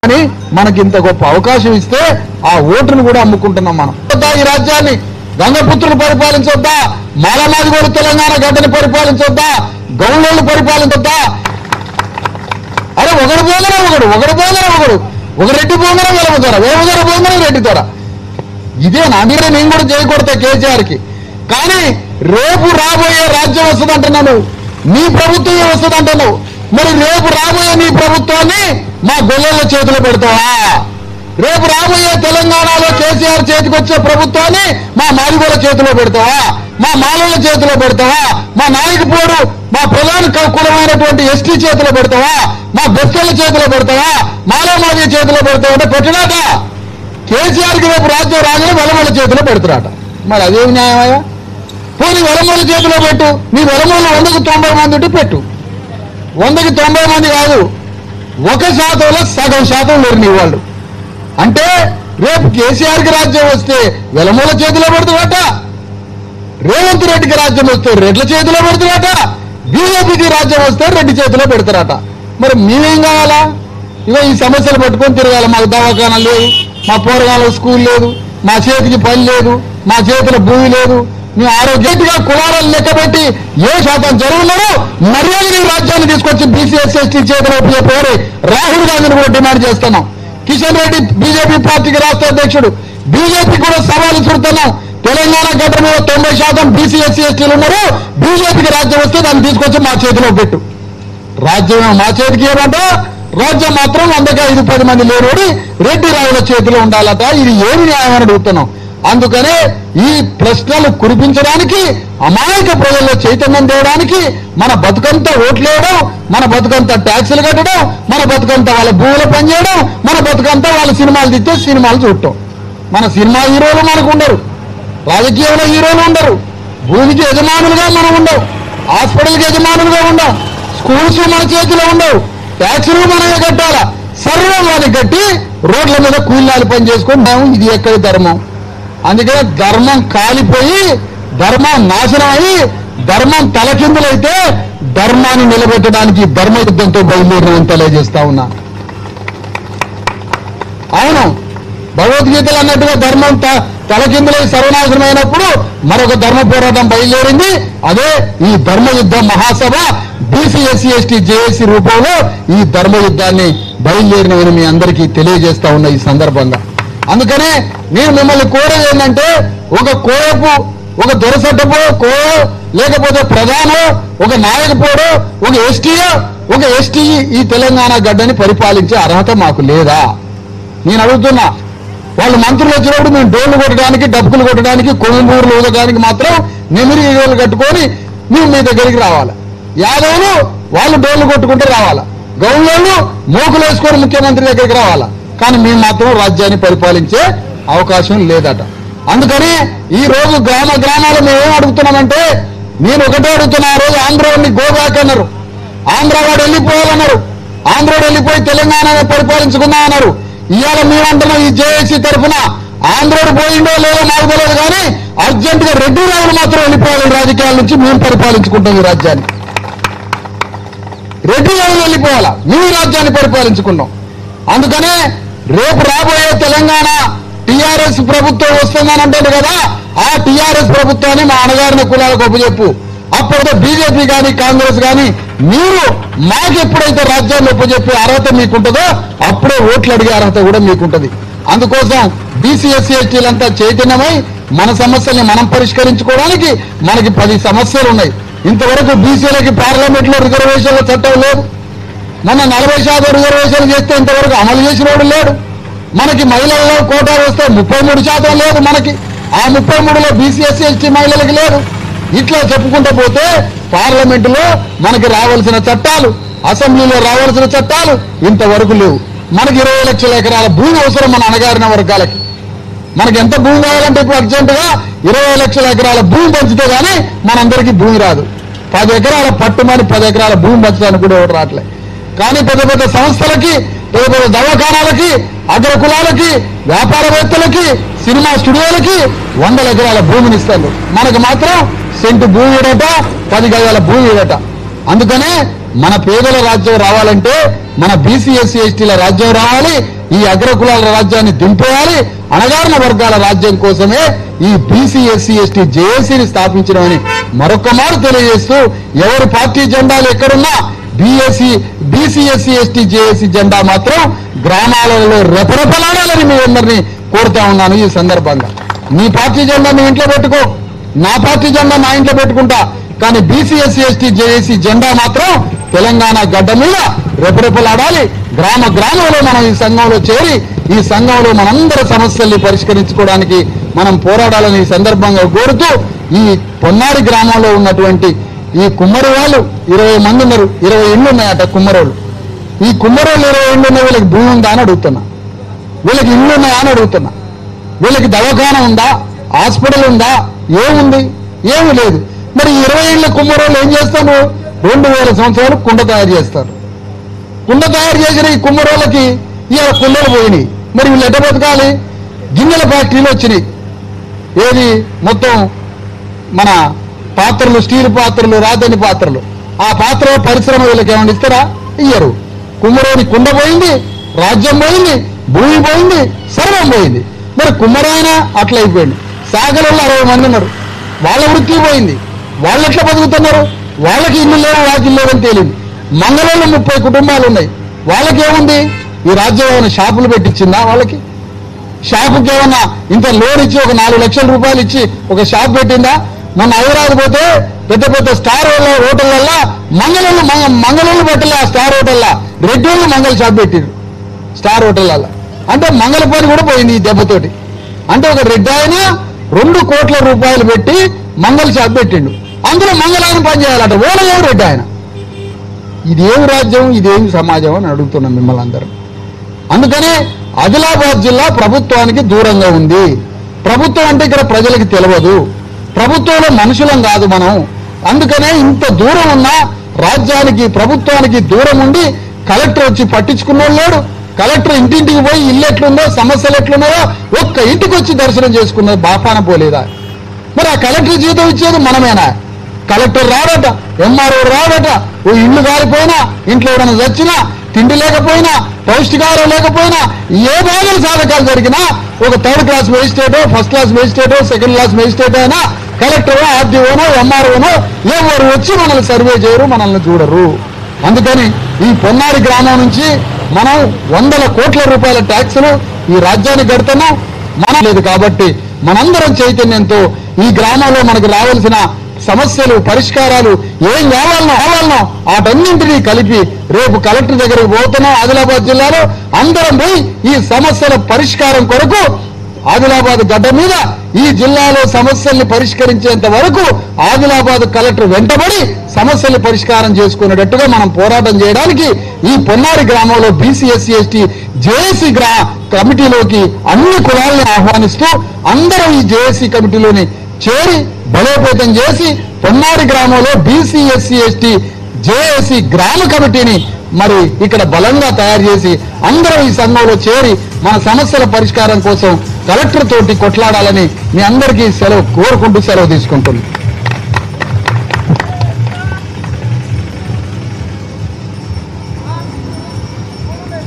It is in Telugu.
కానీ మనకి ఇంత గొప్ప అవకాశం ఇస్తే ఆ ఓటును కూడా అమ్ముకుంటున్నాం మనం. ఈ రాజ్యాన్ని గంగపుత్రులు పరిపాలించొద్దా, మాలమాదిగోడు తెలంగాణ గడ్డని పరిపాలించొద్దా, గౌళ్ళోళ్ళు పరిపాలించొద్దా? అరే ఒకడు పోగరా ఒకడు ఒక రెడ్డి పోగరా వెలవుతారా, వేమగారు పోగరా రెడ్డి ద్వారా. ఇదే నా మీద నేను కూడా చేయకూడతా కేసీఆర్కి. కానీ రేపు రాబోయే రాజ్యం వస్తుందంటున్నాను, నీ ప్రభుత్వం వస్తుందంటున్నావు. మరి రేపు రాబోయే నీ ప్రభుత్వాన్ని మా గొల్లల చేతిలో పెడతావా? రేపు రాబోయే తెలంగాణలో కేసీఆర్ చేతికి వచ్చే ప్రభుత్వాన్ని మా మాదిగోల చేతిలో పెడతావా? మా మాలల చేతిలో పెడతావా? మా నాయకపోడు మా ప్రధాన కులమైనటువంటి ఎస్టీ చేతిలో పెడతావా? మా బెక్కల చేతిలో పెడతావా? మాలమాది చేతిలో పెడతావా? అంటే పెట్టినాట కేసీఆర్కి రేపు రాజ్యం రాగానే వెలమల చేతిలో పెడతారట. మరి అదేమి న్యాయమయ్యా? పోనీ వెలమల చేతిలో పెట్టు. నీ వెలమల 100కు 90 మంది ఉంటే పెట్టు. 100కి 90 మంది కాదు, 1% సగం శాతం లేరు నీ వాళ్ళు. అంటే రేపు కేసీఆర్కి రాజ్యం వస్తే వెలమూల చేతిలో పెడుతున్నట, రేవంత్ రెడ్డికి రాజ్యం వస్తే రెడ్ల చేతిలో పెడుతున్నట, బీజేపీకి రాజ్యం వస్తే రెడ్డి చేతిలో పెడతారట. మరి మేమేం కావాలా? ఇగో ఈ సమస్యలు పట్టుకొని తిరగాలి. మాకు దవాఖానా లేదు, మా పోరగాళ్ళ స్కూల్ లేదు, మా చేతికి పని లేదు, మా చేతిలో భూమి లేదు. మీ ఆరోగ్యంగా కులాలను లెక్కబెట్టి ఏ శాతం జరుగున్నారో మర్యాద రాజ్యాన్ని తీసుకొచ్చి బీసీ ఎస్సీ చేతిలో చెప్పారు. రాహుల్ గాంధీని కూడా డిమాండ్ చేస్తున్నాం. కిషన్ రెడ్డి బీజేపీ పార్టీకి రాష్ట్ర అధ్యక్షుడు, బీజేపీ కూడా సవాలు చూడుతున్నాం. తెలంగాణ గడ్డ మీద 90% బీసీ ఎస్సీ ఎస్టీలు ఉన్నారు. బీజేపీకి రాజ్యం వస్తే దాన్ని తీసుకొచ్చి మా చేతిలో పెట్టు. రాజ్యం మా చేతికి ఏమంట, రాజ్యం మాత్రం 100కి 5-10 మంది లేనివాడి రెడ్డి రావుల చేతిలో ఉండాలట. ఇది ఏమి న్యాయమని అడుగుతున్నాం. అందుకనే ఈ ప్రశ్నలు కురిపించడానికి, అమాయక ప్రజల్లో చైతన్యం తేయడానికి, మన బతుకంతా ఓట్లేయడం, మన బతుకంతా ట్యాక్సులు కట్టడం, మన బతుకంతా వాళ్ళ భూములు పనిచేయడం, మన బతుకంతా వాళ్ళ సినిమాలు తీస్తే సినిమాలు చూడటం. మన సినిమా హీరోలు మనకు ఉండరు, రాజకీయంలో హీరోలు ఉండరు, భూమికి యజమానులుగా మనం ఉండవు, హాస్పిటల్కి యజమానులుగా ఉండవు, స్కూల్స్ మన చేతిలో ఉండవు, ట్యాక్సులు మనమే కట్టాలా. సర్వం వాళ్ళని కట్టి రోడ్ల మీద కూలీలు పని చేసుకొని మేము ఇది ఎక్కడి ధర్మం? అందుకనే ధర్మం కాలిపోయి ధర్మం నాశనం అయి ధర్మం తలకిందులైతే ధర్మాన్ని నిలబెట్టడానికి ధర్మయుద్ధంతో బయలుదేరిన తెలియజేస్తా ఉన్నా. అవును, భగవద్గీతలు అన్నట్టుగా ధర్మం తలకిందులై సర్వనాశనమైనప్పుడు మరొక ధర్మ పోరాటం బయలుదేరింది. అదే ఈ ధర్మయుద్ధం మహాసభ బీసీ ఎస్సీ ఎస్టీ జేఏసీ రూపంలో ఈ ధర్మయుద్ధాన్ని బయలుదేరినవని మీ అందరికీ తెలియజేస్తా ఉన్న ఈ సందర్భంగా. అందుకనే నేను మిమ్మల్ని కోరేది ఏంటంటే, ఒక కోయపు, ఒక దొరసట్టపో కోయో, లేకపోతే ప్రధానో, ఒక నాయకపోడో, ఒక ఎస్టీయో, ఒక ఎస్టీ ఈ తెలంగాణ గడ్డని పరిపాలించే అర్హత మాకు లేదా? నేను అడుగుతున్నా. వాళ్ళు మంత్రులు వచ్చినప్పుడు మేము డోళ్లు కొట్టడానికి, డబ్బులు కొట్టడానికి, కొనుగోలు ఊదడానికి మాత్రం నెమిరి ఈగలు కట్టుకొని మేము మీ దగ్గరికి రావాలి. యాదవులు వాళ్ళు డోళ్లు కొట్టుకుంటే రావాలా, గౌళ్ళు మోకులు వేసుకొని ముఖ్యమంత్రి దగ్గరికి రావాలా. కానీ మేము మాత్రం రాజ్యాన్ని పరిపాలించే అవకాశం లేదట. అందుకని ఈ రోజు గ్రామాలు మేమేం అడుగుతున్నామంటే, నేను ఒకటే అడుగుతున్నా. ఆ రోజు ఆంధ్రాని గోబ్యాక్ అన్నారు, ఆంధ్రవాడు వెళ్ళిపోవాలన్నారు, ఆంధ్రాడు వెళ్ళిపోయి తెలంగాణ పరిపాలించుకుందాం అన్నారు. ఇవాళ మేమంటున్నాం ఈ జేఏసీ తరఫున ఆంధ్రోడు పోయిండో లేదో మాకు తెలియదు, కానీ అర్జెంటుగా రెడ్డి రావులు మాత్రం వెళ్ళిపోవాలి రాజకీయాల నుంచి. మేము పరిపాలించుకుంటాం ఈ రాజ్యాన్ని. రెడ్డి రావులు వెళ్ళిపోవాలా, మేము రాజ్యాన్ని పరిపాలించుకుంటాం. అందుకనే రేపు రాబోయే తెలంగాణ టీఆర్ఎస్ ప్రభుత్వం వస్తుందని అంటాడు కదా, ఆ టీఆర్ఎస్ ప్రభుత్వాన్ని మా అణగారిన కులాలకు ఒప్పచెప్పు. అప్పుడైతే బీజేపీ కానీ కాంగ్రెస్ కానీ మీరు మాకు ఎప్పుడైతే రాజ్యాన్ని ఒప్పచెప్పే అర్హత మీకుంటుందో అప్పుడే ఓట్లు అడిగే అర్హత కూడా మీకుంటుంది. అందుకోసం బీసీ ఎస్సీ ఎస్టీలంతా చైతన్యమై మన సమస్యల్ని మనం పరిష్కరించుకోవడానికి మనకి 10 సమస్యలు ఉన్నాయి. ఇంతవరకు బీసీలకి పార్లమెంట్లో రిజర్వేషన్ల చట్టం లేదు. మొన్న 40% రిజర్వేషన్ చేస్తే ఇంతవరకు అమలు చేసిన వాడు లేడు. మనకి మహిళల్లో కోటా వస్తే 33% లేదు మనకి. ఆ 33లో బీసీ ఎస్సీ ఎస్టీ మహిళలకి లేదు. ఇట్లా చెప్పుకుంటూ పోతే పార్లమెంటులో మనకి రావాల్సిన చట్టాలు, అసెంబ్లీలో రావాల్సిన చట్టాలు ఇంతవరకు లేవు. మనకి 20 లక్షల ఎకరాల భూమి అవసరం మన అణగారిన వర్గాలకి. మనకి ఎంత భూమి కావాలంటే ఇప్పుడు అర్జెంటుగా 20 లక్షల ఎకరాల భూమి పంచితే కానీ మనందరికీ భూమి రాదు. 10 ఎకరాల పట్టుమని 10 ఎకరాల భూమి పంచడానికి కూడా ఎవరు రావట్లే. కానీ పెద్ద పెద్ద సంస్థలకి, పెద్ద పెద్ద దవాఖానాలకి, అగ్రకులాలకి, వ్యాపారవేత్తలకి, సినిమా స్టూడియోలకి 100 ఎకరాల భూమిని ఇస్తారు. మనకు మాత్రం సెంటు భూమి ఇడట, 10 గజాల భూమి ఇడట. అందుకనే మన పేదల రాజ్యం రావాలంటే మన బీసీ ఎస్సీ ఎస్టీల రాజ్యం రావాలి. ఈ అగ్రకులాల రాజ్యాన్ని దింపేయాలి. అణగారిన వర్గాల రాజ్యం కోసమే ఈ బీసీ ఎస్సీ ఎస్టీ జేఏసీని స్థాపించడమని మరొక మారు తెలియజేస్తూ, ఎవరి పార్టీ జెండాలు ఎక్కడున్నా బీసీ ఎస్సీ ఎస్టీ జేఏసీ జెండా మాత్రం గ్రామాలలో రెపరెపలాడాలని మీ అందరినీ కోరుతా ఉన్నాను. ఈ సందర్భంగా నీ పార్టీ జెండా మీ ఇంట్లో పెట్టుకో, నా పార్టీ జెండా నా ఇంట్లో పెట్టుకుంటా, కానీ బీసీ ఎస్సీ ఎస్టీ జేఏసీ జెండా మాత్రం తెలంగాణ గడ్డ మీద రెపరెపలాడాలి. గ్రామ గ్రామంలో మనం ఈ సంఘంలో చేరి ఈ సంఘంలో మనందరి సమస్యల్ని పరిష్కరించుకోవడానికి మనం పోరాడాలని ఈ సందర్భంగా కోరుతూ, ఈ పొన్నారి గ్రామంలో ఉన్నటువంటి ఈ కుమ్మరి వాళ్ళు 20 మంది ఉన్నారు. 20 ఇళ్ళు ఉన్నాయట కుమ్మరోళ్ళు. ఈ కుమ్మరోళ్ళు 20 ఇళ్ళు ఉన్నాయి. వీళ్ళకి భూమి ఉందా అని అడుగుతున్నా, వీళ్ళకి ఇళ్ళు ఉన్నాయా అని అడుగుతున్నా, వీళ్ళకి దవాఖాన ఉందా, హాస్పిటల్ ఉందా, ఏముంది? ఏమి లేదు. మరి 20 ఇళ్ళ కుమ్మరోళ్ళు ఏం చేస్తారు? 2000 సంవత్సరాలు కుండ తయారు చేస్తారు. కుండ తయారు చేసిన ఈ కుమ్మరోళ్ళకి ఇవాళ కుండలు పోయినాయి. మరి వీళ్ళు ఎట్ట బతకాలి? గిన్నెల ఫ్యాక్టరీలు వచ్చినాయి. ఏది మొత్తం మన పాత్రలు, స్టీల్ పాత్రలు, రాదని పాత్రలు, ఆ పాత్ర పరిశ్రమ వీళ్ళకి ఏమైనా ఇస్తారా? ఇయ్యరు. కుమ్మరోని కుండ పోయింది, రాజ్యం పోయింది, భూమి పోయింది, సర్వం పోయింది. మరి కుమ్మరాయన అట్లా అయిపోయింది. సాగలలో 60 మంది ఉన్నారు. వాళ్ళ వృత్తి పోయింది. వాళ్ళు ఎట్లా బతుకుతున్నారు? వాళ్ళకి ఇల్లు లేవు, వాళ్ళకి ఇల్లు లేవని తేలింది. మంగళంలో 30 కుటుంబాలు ఉన్నాయి. వాళ్ళకి ఏముంది? ఈ రాజ్యం ఏమైనా షాపులు పెట్టించిందా? వాళ్ళకి షాపుకి ఏమన్నా ఇంత లోన్ ఇచ్చి ఒక 4 లక్షల రూపాయలు ఇచ్చి ఒక షాప్ పెట్టిందా? మొన్న హైదరాబాద్ పోతే పెద్ద పెద్ద స్టార్ హోటళ్ళల్లో మంగళూరు పెట్టలే. ఆ స్టార్ హోటల్లా రెడ్డి వాళ్ళు మంగళ షాప్ పెట్టిరు స్టార్ హోటళ్ళల్లో. అంటే మంగళ పని కూడా పోయింది ఈ దెబ్బతోటి. అంటే ఒక రెడ్డి ఆయన 2 కోట్ల రూపాయలు పెట్టి మంగళ షాప్ పెట్టిండు. అందులో మంగళాయన పని చేయాలట. ఓలయ్యవు రెడ్డి ఆయన. ఇదేమి రాజ్యం, ఇదేమి సమాజం అని అడుగుతున్నాం మిమ్మల్ని అందరూ. అందుకనే ఆదిలాబాద్ జిల్లా ప్రభుత్వానికి దూరంగా ఉంది. ప్రభుత్వం అంటే ఇక్కడ ప్రజలకు తెలియదు. ప్రభుత్వంలో మనుషులం కాదు మనం. అందుకనే ఇంత దూరం ఉన్న రాజ్యానికి, ప్రభుత్వానికి దూరం ఉండి కలెక్టర్ వచ్చి పట్టించుకున్నోళ్ళు లేడు. కలెక్టర్ ఇంటింటికి పోయి ఇల్లు ఎట్లుందో, సమస్యలు ఎట్లున్నాయో ఒక్క ఇంటికి వచ్చి దర్శనం చేసుకున్నది బాపాన పోలేదా? మరి ఆ కలెక్టర్ జీతం ఇచ్చేది మనమేనా? Collector రాడట, MRO రాడట. ఓ ఇల్లు కాలిపోయినా, ఇంట్లో ఎవరైనా చచ్చినా, తిండి లేకపోయినా, పౌష్టికాహారం లేకపోయినా, ఏ బాధలు సాధకాలు జరిగినా ఒక 3rd క్లాస్ మేజిస్ట్రేటో, 1st క్లాస్ మేజిస్ట్రేటో, 2nd క్లాస్ మేజిస్ట్రేటో అయినా కలెక్టరో, ఆర్డీఓనో, ఎంఆర్ఓనో ఎవరు వచ్చి మనల్ని సర్వే చేయరు, మనల్ని చూడరు. అందుకని ఈ పొన్నారి గ్రామం నుంచి మనం 100 కోట్ల రూపాయల ట్యాక్సులు ఈ రాజ్యానికి కడుతున్నాం. మనం లేదు కాబట్టి మనందరం చైతన్యంతో ఈ గ్రామంలో మనకు రావాల్సిన సమస్యలు, పరిష్కారాలు ఏం కావాలనో వాటన్నింటినీ కలిపి రేపు కలెక్టర్ దగ్గరకు పోతున్నాం. ఆదిలాబాద్ జిల్లాలో అందరం పోయి ఈ సమస్యల పరిష్కారం కొరకు ఆదిలాబాద్ గడ్డ మీద ఈ జిల్లాలో సమస్యల్ని పరిష్కరించేంత వరకు ఆదిలాబాద్ కలెక్టర్ వెంటబడి సమస్యల్ని పరిష్కారం చేసుకునేటట్టుగా మనం పోరాటం చేయడానికి ఈ పొన్నారి గ్రామంలో బీసీ ఎస్సీ ఎస్టీ జేఏసీ కమిటీలోకి అన్ని కులాలని ఆహ్వానిస్తూ అందరూ ఈ జేఏసీ కమిటీలోని చేరి బలోపేతం చేసి పొన్నారి గ్రామంలో బీసీ ఎస్సీ ఎస్టీ జేఏసీ గ్రామ కమిటీని మరి ఇక్కడ బలంగా తయారు చేసి అందరూ ఈ సంఘంలో చేరి మన సమస్యల పరిష్కారం కోసం కలెక్టర్ తోటి కొట్లాడాలని మీ అందరికీ కోరుకుంటూ సెలవు తీసుకుంటున్నాను.